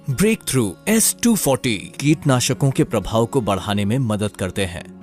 Break through S240 कीटनाशकों के प्रभाव को बढ़ाने में मदद करते हैं।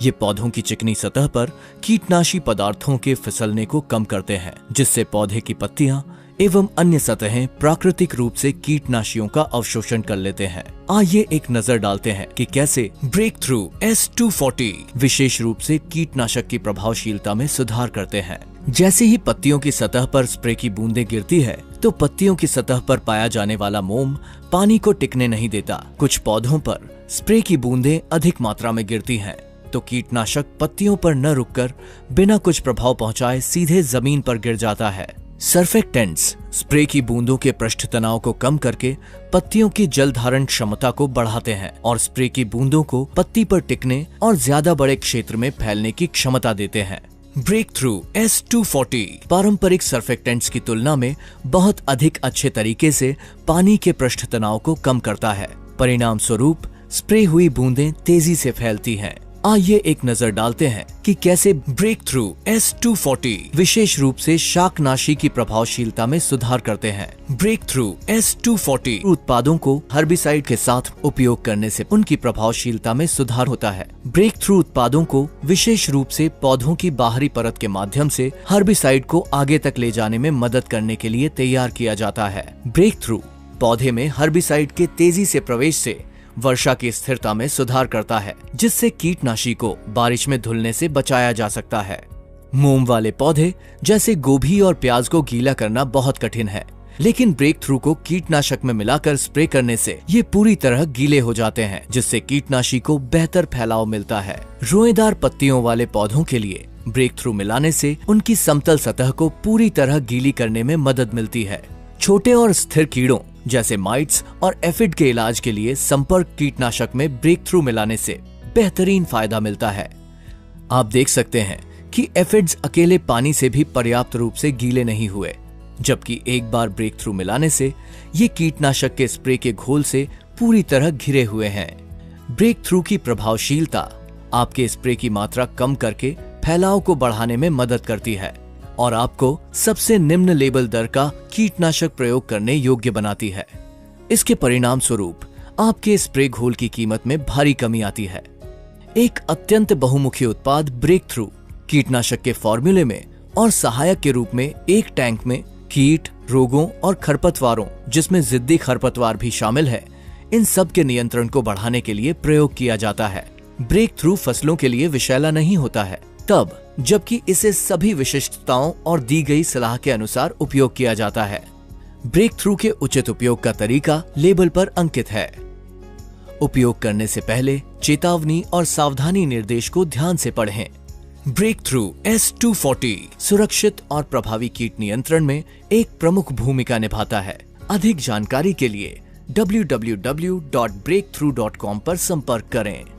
ये पौधों की चिकनी सतह पर कीटनाशी पदार्थों के फिसलने को कम करते हैं, जिससे पौधे की पत्तियां एवं अन्य सतहें प्राकृतिक रूप से कीटनाशियों का अवशोषण कर लेते हैं। आइए एक नजर डालते हैं कि कैसे ब्रेक थ्रू S240 विशेष रूप से कीटनाशक की प्रभावशीलता में सुधार करते हैं। जैसे ही पत्तियों की सतह पर स्प्रे की बूंदें गिरती है, तो पत्तियों की सतह पर पाया जाने वाला मोम पानी को टिकने नहीं देता। कुछ पौधों पर स्प्रे की बूंदें अधिक मात्रा में गिरती हैं, तो कीटनाशक पत्तियों पर न रुककर बिना कुछ प्रभाव पहुंचाए सीधे जमीन पर गिर जाता है। सर्फेक्टेंट्स स्प्रे की बूंदों के पृष्ठ तनाव को कम करके पत्तियों की जल धारण क्षमता को बढ़ाते हैं और स्प्रे की बूंदों को पत्ती पर टिकने और ज्यादा बड़े क्षेत्र में फैलने की क्षमता देते हैं। ब्रेक थ्रू S240 पारंपरिक सर्फेक्टेंट्स की तुलना में बहुत अधिक अच्छे तरीके से पानी के पृष्ठ तनाव को कम करता है। परिणाम स्वरूप स्प्रे हुई बूंदें तेजी से फैलती हैं। आइए एक नजर डालते हैं कि कैसे ब्रेक थ्रू S240 विशेष रूप से शाकनाशी की प्रभावशीलता में सुधार करते हैं। ब्रेक थ्रू S240 उत्पादों को हर्बिसाइड के साथ उपयोग करने से उनकी प्रभावशीलता में सुधार होता है। ब्रेक थ्रू उत्पादों को विशेष रूप से पौधों की बाहरी परत के माध्यम से हर्बिसाइड को आगे तक ले जाने में मदद करने के लिए तैयार किया जाता है। ब्रेक थ्रू पौधे में हर्बिसाइड के तेजी से प्रवेश से वर्षा की स्थिरता में सुधार करता है, जिससे कीटनाशी को बारिश में धुलने से बचाया जा सकता है। मोम वाले पौधे जैसे गोभी और प्याज को गीला करना बहुत कठिन है, लेकिन ब्रेक थ्रू को कीटनाशक में मिलाकर स्प्रे करने से ये पूरी तरह गीले हो जाते हैं, जिससे कीटनाशी को बेहतर फैलाव मिलता है। रोएदार पत्तियों वाले पौधों के लिए ब्रेक थ्रू मिलाने से उनकी समतल सतह को पूरी तरह गीली करने में मदद मिलती है। छोटे और स्थिर कीड़ों जैसे माइट्स और एफिड के इलाज के लिए संपर्क कीटनाशक में ब्रेक थ्रू मिलाने से बेहतरीन फायदा मिलता है। आप देख सकते हैं कि एफिड्स अकेले पानी से भी पर्याप्त रूप से गीले नहीं हुए, जबकि एक बार ब्रेक थ्रू मिलाने से ये कीटनाशक के स्प्रे के घोल से पूरी तरह घिरे हुए हैं। ब्रेक थ्रू की प्रभावशीलता आपके स्प्रे की मात्रा कम करके फैलाव को बढ़ाने में मदद करती है और आपको सबसे निम्न लेबल दर का कीटनाशक प्रयोग करने योग्य बनाती है। इसके परिणाम स्वरूप आपके स्प्रे घोल की कीमत में भारी कमी आती है। एक अत्यंत बहुमुखी उत्पाद ब्रेक थ्रू कीटनाशक के फॉर्मूले में और सहायक के रूप में एक टैंक में कीट, रोगों और खरपतवारों, जिसमें जिद्दी खरपतवार भी शामिल है, इन सब के नियंत्रण को बढ़ाने के लिए प्रयोग किया जाता है। ब्रेक थ्रू फसलों के लिए विषैला नहीं होता है तब, जबकि इसे सभी विशिष्टताओं और दी गई सलाह के अनुसार उपयोग किया जाता है। ब्रेक थ्रू के उचित उपयोग का तरीका लेबल पर अंकित है। उपयोग करने से पहले चेतावनी और सावधानी निर्देश को ध्यान से पढ़ें। ब्रेक थ्रू S240 सुरक्षित और प्रभावी कीट नियंत्रण में एक प्रमुख भूमिका निभाता है। अधिक जानकारी के लिए www.breakthrough.com पर संपर्क करें।